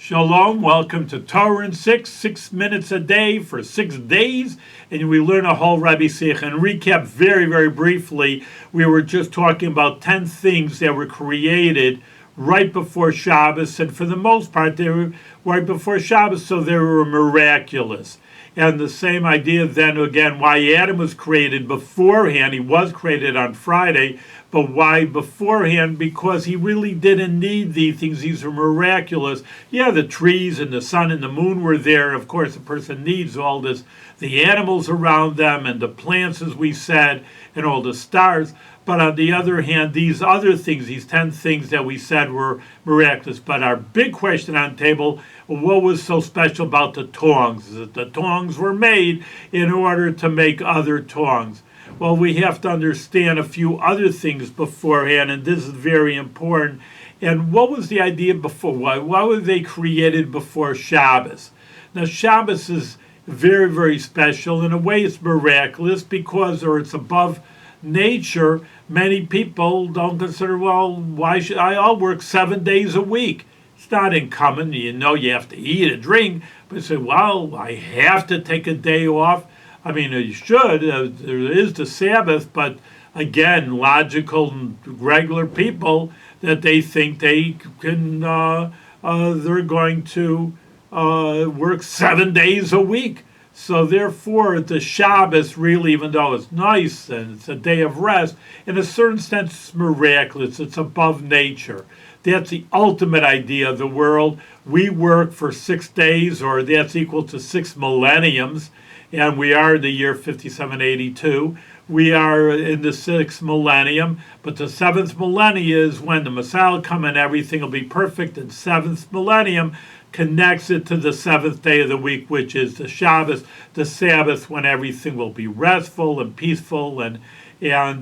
Shalom, welcome to Torah in 6 minutes a day for 6 days, and we learn a whole Rebbe Sikh. And recap very briefly, we were just talking about 10 things that were created right before Shabbos, and for the most part, they were right before Shabbos, so they were miraculous. And the same idea then again, why Adam was created beforehand. He was created on Friday, but why beforehand? Because he really didn't need these things. These are miraculous. Yeah, the trees and the sun and the moon were there. Of course, a person needs all this, the animals around them and the plants, as we said, and all the stars. But on the other hand, these other things, these 10 things that we said were miraculous. But our big question on the table, what was so special about the tongs? Is that the tongs were made in order to make other tongs. Well, we have to understand a few other things beforehand, and this is very important. And what was the idea before? Why were they created before Shabbos? Now, Shabbos is very special. In a way, it's miraculous because, or it's above nature. Many people don't consider, well, why should I'll work 7 days a week? It's not uncommon. You know you have to eat and drink, but you say, well, I have to take a day off. I mean, you should. There is the Sabbath, but again, logical and regular people that they think they can, they're going to work 7 days a week. So therefore, the Shabbos really, even though it's nice and it's a day of rest, in a certain sense, it's miraculous. It's above nature. That's the ultimate idea of the world. We work for 6 days, or that's equal to 6 millenniums, and we are in the year 5782. We are in the 6th millennium, but the 7th millennium is when the Messiah will come and everything will be perfect, and 7th millennium connects it to the 7th day of the week, which is the Shabbos, the Sabbath, when everything will be restful and peaceful and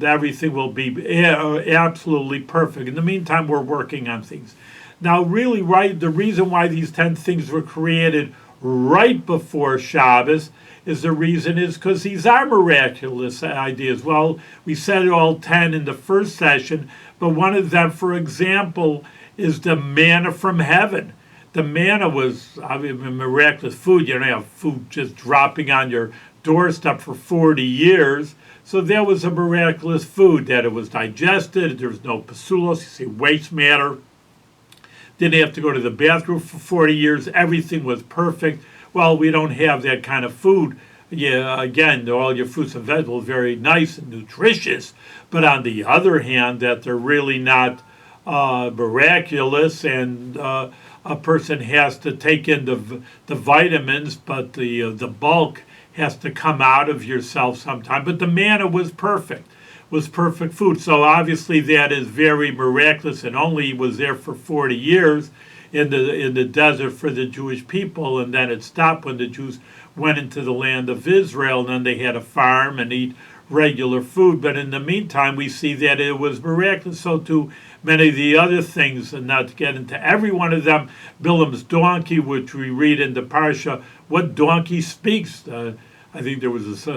everything will be absolutely perfect. In the meantime, we're working on things. Now, really, right, the reason why these 10 things were created right before Shabbos is because these are miraculous ideas. Well, we said all 10 in the first session, but one of them, for example, is the manna from heaven. The manna was obviously miraculous food. You don't have food just dropping on your doorstep for 40 years. So that was a miraculous food, that it was digested. There was no pasulos, you see, waste matter. Didn't have to go to the bathroom for 40 years. Everything was perfect. Well, we don't have that kind of food. Yeah, again, all your fruits and vegetables very nice and nutritious. But on the other hand, that they're really not miraculous, and a person has to take in the vitamins, but the bulk has to come out of yourself sometime. But the manna was perfect food. So obviously that is very miraculous, and only was there for 40 years in the desert for the Jewish people, and then it stopped when the Jews went into the land of Israel, and then they had to farm and eat regular food. But in the meantime, we see that it was miraculous. So too many of the other things, and not to get into every one of them, Bilam's donkey, which we read in the Parsha, what donkey speaks? I think there's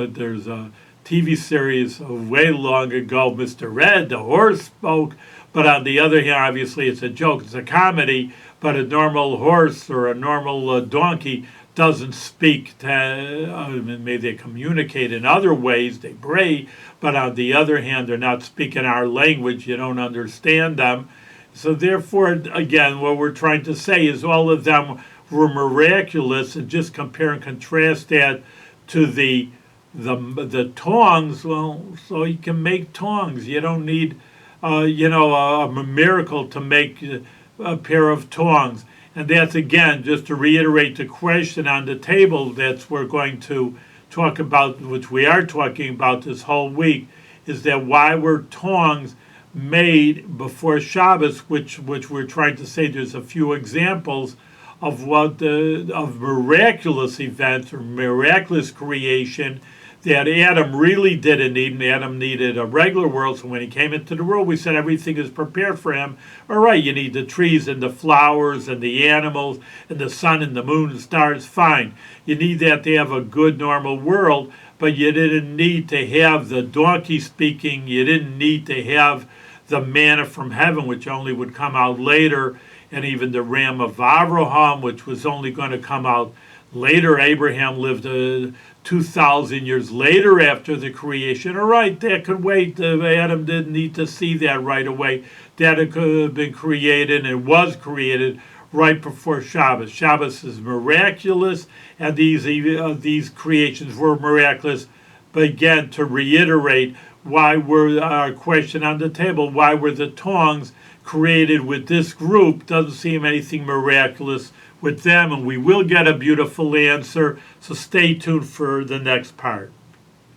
a TV series way long ago, Mr. Red, the horse spoke. But on the other hand, obviously it's a joke, it's a comedy, but a normal horse or a normal donkey doesn't speak. Maybe they communicate in other ways, they bray, but on the other hand, they're not speaking our language, you don't understand them. So therefore, again, what we're trying to say is all of them were miraculous, and just compare and contrast that to the tongs. Well, so you can make tongs. You don't need, a miracle to make a pair of tongs. And that's, again, just to reiterate the question on the table that we're going to talk about, which we are talking about this whole week, is that why were tongs made before Shabbos, which we're trying to say there's a few examples of of miraculous events or miraculous creation that Adam really didn't need. Adam needed a regular world, so when he came into the world, we said everything is prepared for him. All right, you need the trees and the flowers and the animals and the sun and the moon and stars, fine. You need that to have a good, normal world, but you didn't need to have the donkey speaking. You didn't need to have the manna from heaven, which only would come out later. and even the ram of Abraham, which was only going to come out later. Abraham lived 2,000 years later after the creation. All right, that could wait. Adam didn't need to see that right away. That it could have been created and was created right before Shabbos. Shabbos is miraculous, and these creations were miraculous. But again, to reiterate, why were our question on the table? Why were the tongs created with this group? Doesn't seem anything miraculous with them, and we will get a beautiful answer. So stay tuned for the next part.